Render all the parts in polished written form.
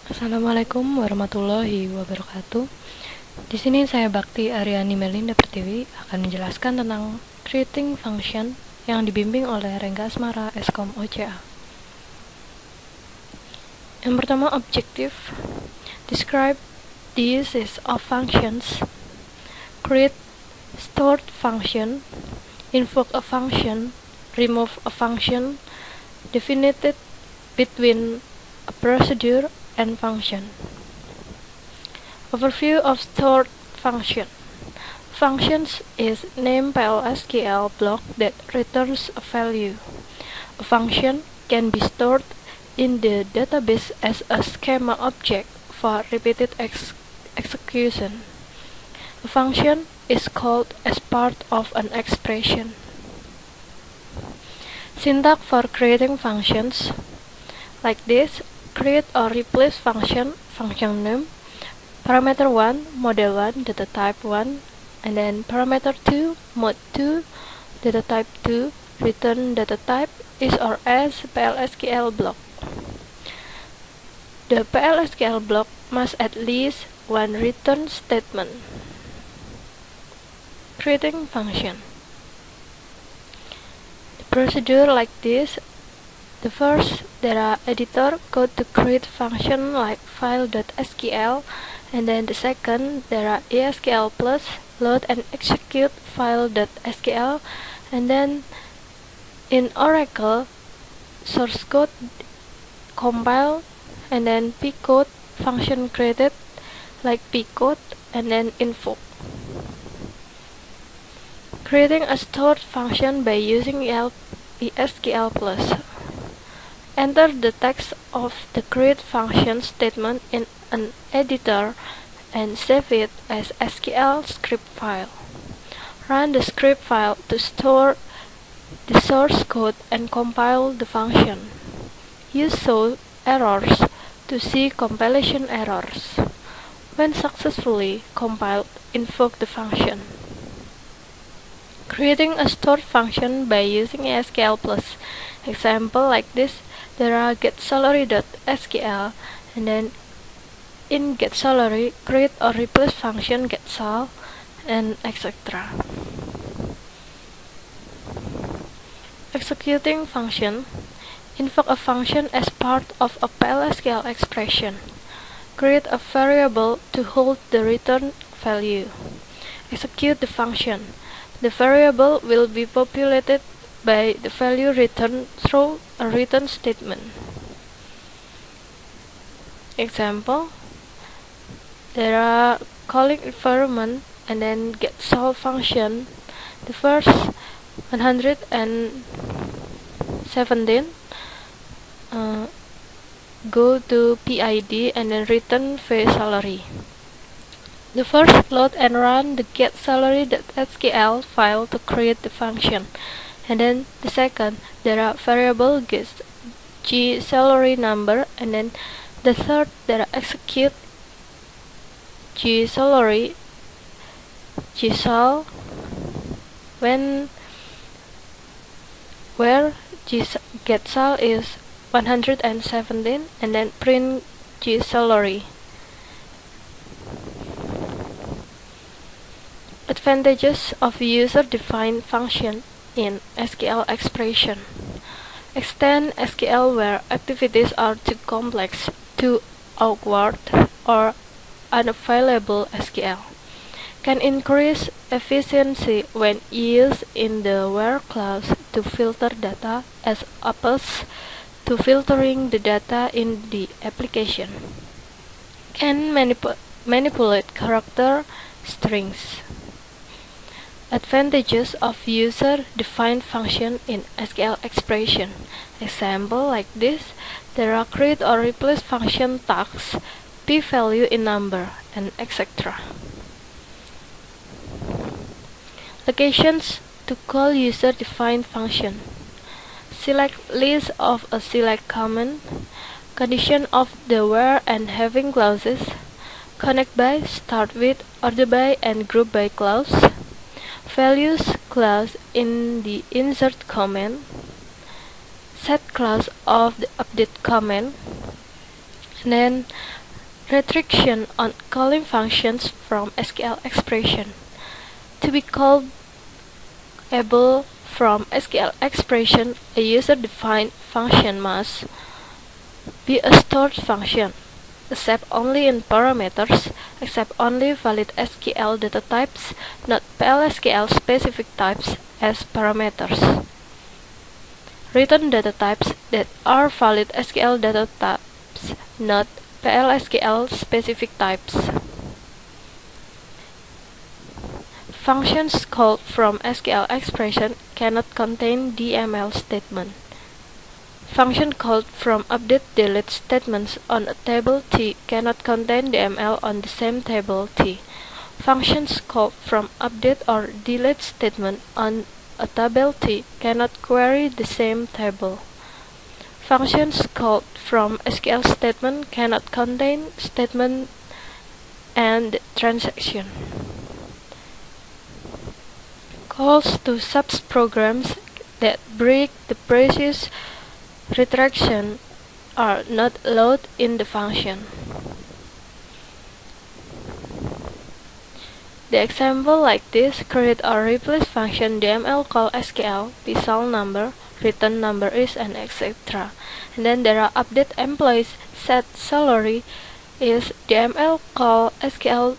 Assalamualaikum warahmatullahi wabarakatuh. Di sini saya Bakti Aryani Melinda Pertiwi akan menjelaskan tentang creating function yang dibimbing oleh Rengga Asmara Eskom OCA. Yang pertama, objektif. Describe the uses of functions. Create stored function. Invoke a function. Remove a function. Definite between a procedure and function. Overview of stored function. Functions is name PLSQL block that returns a value. A function can be stored in the database as a schema object for repeated execution. A function is called as part of an expression. Syntax for creating functions like this: create or replace function name, parameter 1, model 1, data type 1, and then parameter 2, mode 2, data type 2, return data type is or as PLSQL block. The PLSQL block must at least one return statement. Creating function. The procedure like this: the first, data editor code to create function like file.sql, and then the second, data esql plus load and execute file.sql, and then in Oracle source code compile, and then pcode function created like pcode, and then invoke. Creating a stored function by using esql plus. Enter the text of the create function statement in an editor and save it as SQL script file. Run the script file to store the source code and compile the function. Use show errors to see compilation errors. When successfully compiled, invoke the function. Creating a stored function by using SQL plus. Example like this: there are getSalary.sql, and then in getSalary, create or replace function getSal, and etc. Executing function. Invoke a function as part of a PLSQL expression. Create a variable to hold the return value. Execute the function. The variable will be populated by the value returned through a return statement. Example: there are calling environment and then getSol function. The first 117 go to PID and then return vSalary. The first, load and run the getSalary.sql file to create the function. And then the second, there are variable getGSalary number, and then the third, there are execute GSalary GSal where getSal is 117, and then print GSalary. Advantages of user-defined function in SQL expression. Extend SQL where activities are too complex, too awkward, or unavailable SQL. Can increase efficiency when used in the where clause to filter data as opposed to filtering the data in the application. Can manipulate character strings. Advantages of user-defined function in SQL expression. Example like this: there are create or replace function tags, p-value in number, and etc. Locations to call user-defined function. Select list of a select command. Condition of the where and having clauses. Connect by, start with, order by, and group by clause. Values clause in the insert command. Set clause of the update command. and then restriction on calling functions from SQL expression. To be callable from SQL expression, a user-defined function must be a stored function, accept only in parameters, accept only valid SQL data types, not PL/SQL specific types as parameters. Return data types that are valid SQL data types, not PL/SQL specific types. Functions called from SQL expression cannot contain DML statement. Function called from update/delete statements on a table T cannot contain DML on the same table T. Functions called from update or delete statement on a table T cannot query the same table. Functions called from SQL statement cannot contain statement and transaction. Calls to subprograms that break the previous restriction are not allowed in the function. The example like this: create or replace function DML call SQL, visual number, return number is, and etc. And then there are update employees set salary is DML call SQL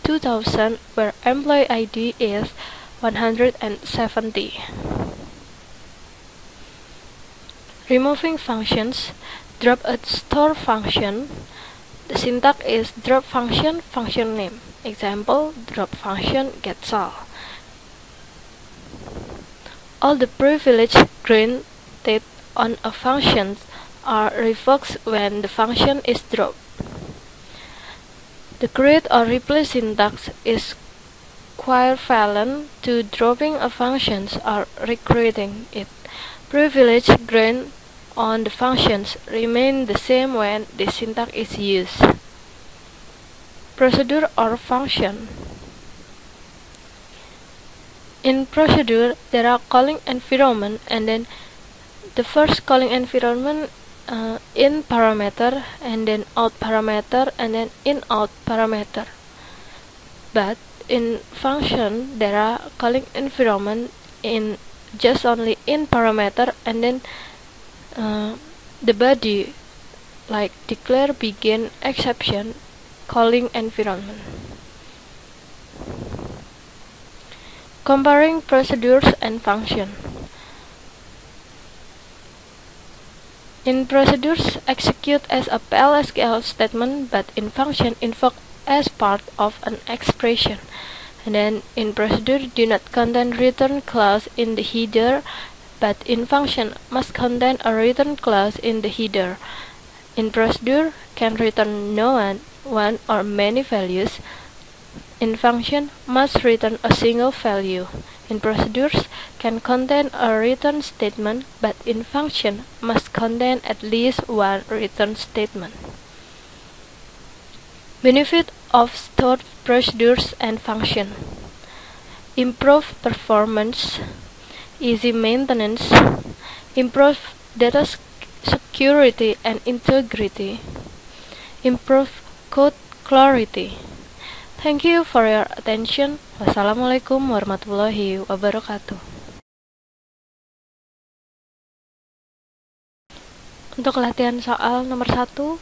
2000 where employee ID is 170. Removing functions, drop a store function. The syntax is drop function, function name. Example, drop function getSal. All the privilege granted on a function are revoked when the function is dropped. The create or replace syntax is equivalent to dropping a function or recreating it. Privilege grant on the functions remain the same when the syntax is used. Procedure or function. In procedure, there are calling environment, and then the first calling environment in parameter, and then out parameter, and then in out parameter. But in function, there are calling environment in just only in parameter, and then the body like declare, begin, exception, calling environment. Comparing procedures and function. In procedures, execute as a PL/SQL statement, but in function, invoke as part of an expression. And then in procedure, do not contain return clause in the header, but in function must contain a return clause in the header. In procedure, can return no one or many values. In function, must return a single value. In procedures, can contain a return statement, but in function, must contain at least one return statement. Benefit of stored procedures and function. Improve performance, easy maintenance, improve data security and integrity, improve code clarity. Thank you for your attention. Wassalamualaikum warahmatullahi wabarakatuh. Untuk latihan soal nomor 1,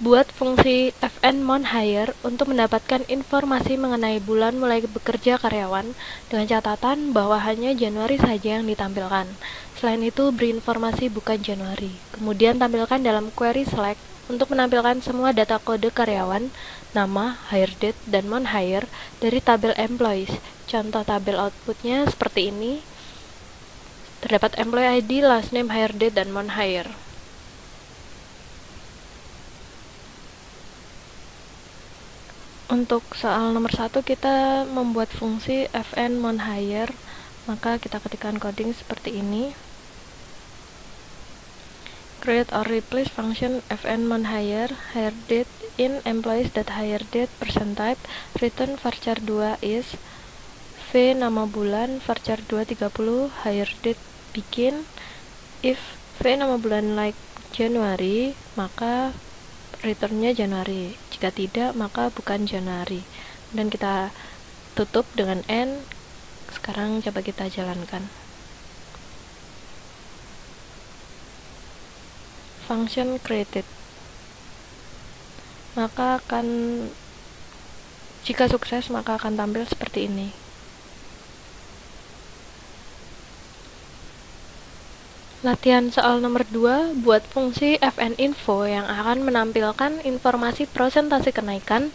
buat fungsi fn monHire untuk mendapatkan informasi mengenai bulan mulai bekerja karyawan dengan catatan bahwa hanya Januari saja yang ditampilkan. Selain itu, beri informasi bukan Januari. Kemudian tampilkan dalam query select untuk menampilkan semua data kode karyawan, nama, hire date, dan monHire dari tabel employees. Contoh tabel outputnya seperti ini. Terdapat employee ID, last name, hire date, dan monHire. Untuk soal nomor 1, kita membuat fungsi fn monHire, maka kita ketikkan coding seperti ini. Create or replace function fn monHire, hire date in employees.hiredate %type, return varchar 2 is v nama bulan, varchar 2 30, hire date begin. If v nama bulan like January, maka returnnya Januari. Jika tidak, maka bukan Januari. Dan kita tutup dengan N. Sekarang coba kita jalankan. Function created. Maka jika sukses, maka akan tampil seperti ini. Latihan soal nomor 2, buat fungsi fninfo yang akan menampilkan informasi prosentase kenaikan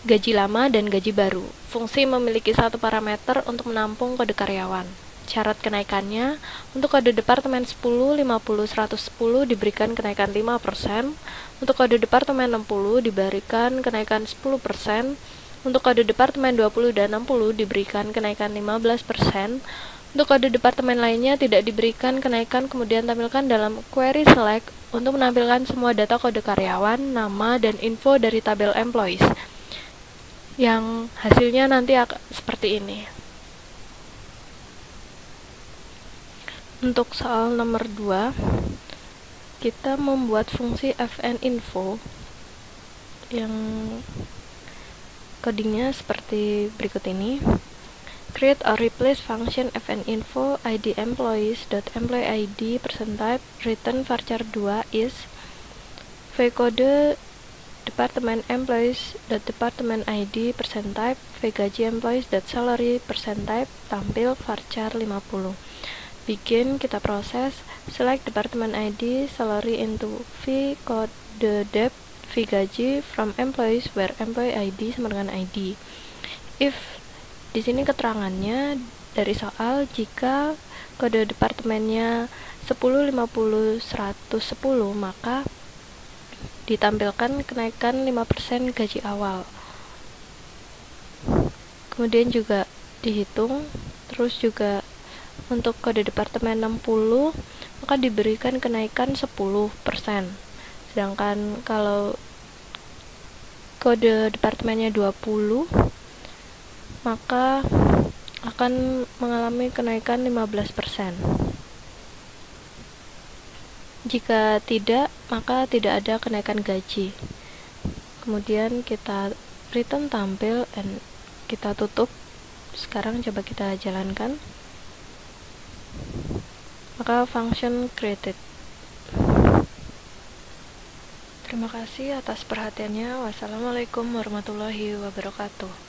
gaji lama dan gaji baru. Fungsi memiliki satu parameter untuk menampung kode karyawan. Syarat kenaikannya, untuk kode departemen 10, 50, 110 diberikan kenaikan 5%, untuk kode departemen 60 diberikan kenaikan 10%, untuk kode departemen 20 dan 60 diberikan kenaikan 15%, untuk kode departemen lainnya tidak diberikan kenaikan. Kemudian tampilkan dalam query select untuk menampilkan semua data kode karyawan, nama, dan info dari tabel employees, yang hasilnya nanti akan seperti ini. Untuk soal nomor 2, kita membuat fungsi fninfo yang codingnya seperti berikut ini. Create or replace function fninfo id employees.employee id %type return varchar 2 is vcode department employees.department id %type vgaji employees.salary %type tampil varchar 50. Begin, kita proses. Select department id salary into vcode dep vgaji from employees where employee id sama dengan id. If di sini keterangannya dari soal, jika kode departemennya 10, 50, 110, maka ditampilkan kenaikan 5% gaji awal. Kemudian juga dihitung, terus juga untuk kode departemen 60, maka diberikan kenaikan 10%. Sedangkan kalau kode departemennya 20, maka akan mengalami kenaikan 15%. Jika tidak, maka tidak ada kenaikan gaji. Kemudian kita return tampil dan kita tutup. Sekarang coba kita jalankan. Maka function created. Terima kasih atas perhatiannya. Wassalamualaikum warahmatullahi wabarakatuh.